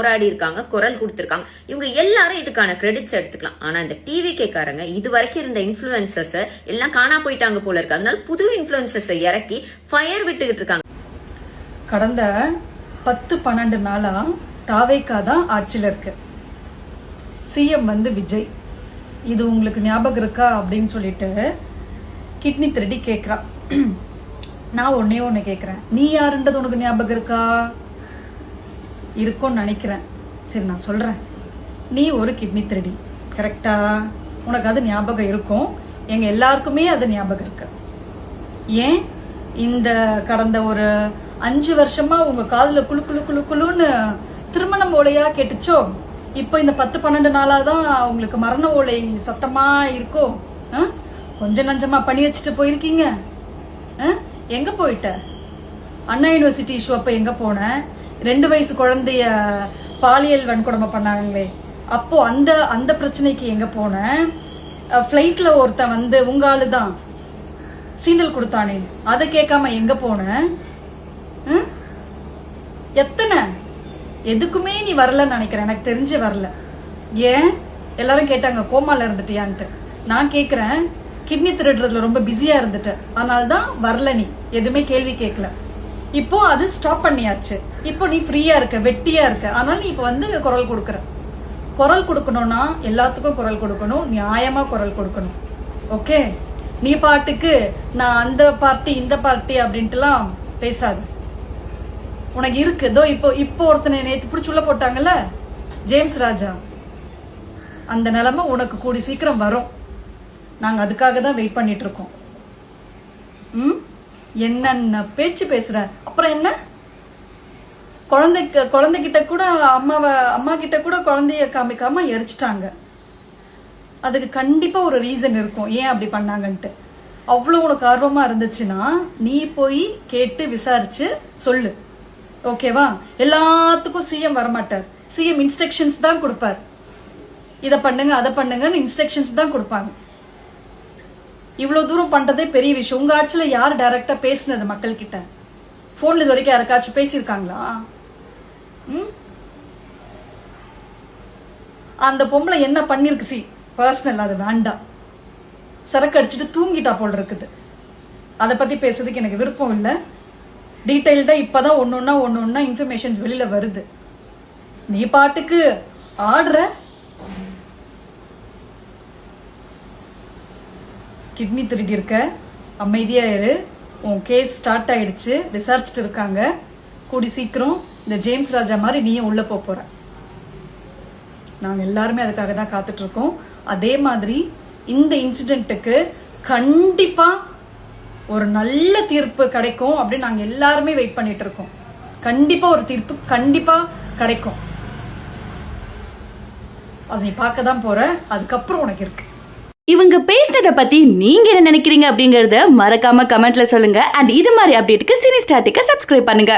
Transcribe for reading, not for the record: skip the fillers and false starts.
போராடி இருக்காங்க, குரல் கொடுத்திருக்காங்க. இவங்க எல்லாரும் இதுக்கான கிரெடிட்ஸ் எடுத்துக்கலாம். ஆனா இந்த டிவிகே காரங்க இது வரைக்கும் இருந்த இன்ஃபுளுசர்ஸ் எல்லாம் காணா போயிட்டாங்க போல இருக்கு. அதனால புது இன்ஃபுளுசர்ஸ் இறக்கி ஃபயர் விட்டுக்கிட்டு இருக்காங்க. கடந்த 10-12 நாளா தாவேகா தான் ஆட்சியில் இருக்கு. சிஎம் விஜய். இது உங்களுக்கு ஞாபகம் இருக்கா அப்படின்னு சொல்லிட்டு கிட்னி திருடி கேட்குறா. நான் ஒண்ணு கேட்குறேன், நீ யாருன்றது உனக்கு ஞாபகம் இருக்கா? இருக்கும்னு நினைக்கிறேன். சரி, நான் சொல்றேன். நீ ஒரு கிட்னி திருடி, கரெக்டா? உனக்கு அது ஞாபகம் இருக்கும். எங்க எல்லாருக்குமே அது ஞாபகம் இருக்கு. ஏன் இந்த கடந்த ஒரு 5 வருஷமா உங்க காதுல குழு குழு குழு குழுன்னு திருமணம் ஓலையா கேட்டுச்சோ? இப்போ இந்த 10-12 நாளாதான் உங்களுக்கு மரண ஓலை சத்தமா இருக்கோ? கொஞ்சம் நஞ்சமா பண்ணி வச்சுட்டு போயிருக்கீங்க. எங்க போயிட்ட? அண்ணா யூனிவர்சிட்டி இஷ்யூ அப்ப எங்க போன? 2 வயசு குழந்தைய பாலியல் வன்கொடுமை பண்ணாங்களே, அப்போ அந்த பிரச்சனைக்கு எங்க போன? ஃபிளைட்ல ஒருத்தன் உங்க ஆளுதான் சீண்டல் கொடுத்தானே, அதை கேட்காம எங்க போன? எத்தனை எதுக்குமே நீ வரலன்னு நினைக்கிறேன். எனக்கு தெரிஞ்சு வரல. ஏன் எல்லாரும் கேட்டாங்க கோமால இருந்துட்டியான்ட்டு. நான் கேக்குறேன், கிட்னி திருடுறதுல ரொம்ப பிஸியா இருந்துட்ட, அதனால்தான் வரல. நீ எதுவுமே கேள்வி கேட்கல. இப்போ அது ஸ்டாப் பண்ணியாச்சு. இப்போ நீ ஃப்ரீயா இருக்க, வெட்டியா இருக்க. அதனால நீ இப்ப குரல் கொடுக்கற. குரல் கொடுக்கணும்னா எல்லாத்துக்கும் குரல் கொடுக்கணும், நியாயமா குரல் கொடுக்கணும். ஓகே? நீ பாட்டுக்கு நான் அந்த பார்ட்டி இந்த பார்ட்டி அப்படின்ட்டுலாம் பேசாது. உனக்கு இருக்கு. இப்போ ஒருத்தனை நேத்து பிடிச்சி உள்ள போட்டாங்கல்ல, ஜேம்ஸ் ராஜா. அந்த நிலைமை உனக்கு கூடி சீக்கிரம் வரும். நாங்க அதுக்காக தான் வெயிட் பண்ணிட்டு இருக்கோம். என்னென்ன பேச்சு பேசுற? அப்புறம் என்ன? குழந்தைகிட்ட கூட அம்மா கிட்ட கூட குழந்தைய காமிக்காம எரிச்சிட்டாங்க. அதுக்கு கண்டிப்பா ஒரு ரீசன் இருக்கும் ஏன் அப்படி பண்ணாங்கன்ட்டு. அவ்வளவு உனக்கு ஆர்வமா இருந்துச்சுன்னா நீ போய் கேட்டு விசாரிச்சு சொல்லு. ஓகேவா? எல்லாத்துக்கும் சிஎம் வரமாட்டார். சிஎம் இன்ஸ்ட்ரக்ஷன்ஸ் தான் கொடுப்பார். இதை பண்ணுங்க அதை பண்ணுங்கன்னு இன்ஸ்ட்ரக்ஷன்ஸ் தான் கொடுப்பாங்க. இவ்வளவு தூரம் பண்றதே பெரிய விஷயம். உங்க ஆட்சியில யார் டைரக்டா பேசினது மக்கள் கிட்ட? போன்ல இது வரைக்கும் யாருக்காச்சும் பேசியிருக்காங்களா? அந்த பொம்பளை என்ன பண்ணிருக்கு? பர்சனல், அது வேண்டாம். சரக்கு அடிச்சுட்டு தூங்கிட்டா போல் இருக்குது. அதை பத்தி பேசுறதுக்கு எனக்கு விருப்பம் இல்லை. டீடைல்டா இப்பதான் ஒன்னொன்னா இன்ஃபர்மேஷன்ஸ் வெளியில வருது. நீ பாட்டுக்கு ஆடுற. கிட்னி திருடி இருக்க, அமைதியா இரு. உன் கேஸ் ஸ்டார்ட் ஆயிடுச்சு, விசாரிச்சுட்டு இருக்காங்க. கூடி சீக்கிரம் இந்த ஜேம்ஸ் ராஜா மாதிரி நீயும் உள்ள போற. நாங்க எல்லாருமே அதுக்காக தான் காத்துட்டு இருக்கோம். அதே மாதிரி இந்த இன்சிடென்ட்டுக்கு கண்டிப்பா ஒரு நல்ல தீர்ப்பு கிடைக்கும் அப்படின்னு நாங்க எல்லாருமே வெயிட் பண்ணிட்டு இருக்கோம். கண்டிப்பா ஒரு தீர்ப்பு கண்டிப்பா கிடைக்கும். அதை நீ பார்க்க தான் போற. அதுக்கப்புறம் உனக்கு இருக்கு. இவங்க பேசினதை பத்தி நீங்க என்ன நினைக்கிறீங்க அப்படிங்கறத மறக்காம கமெண்ட்ல சொல்லுங்க. அண்ட் இது மாதிரி அப்டேட்டுக்கு சினி ஸ்டாட்டிக்க சப்ஸ்கிரைப் பண்ணுங்க.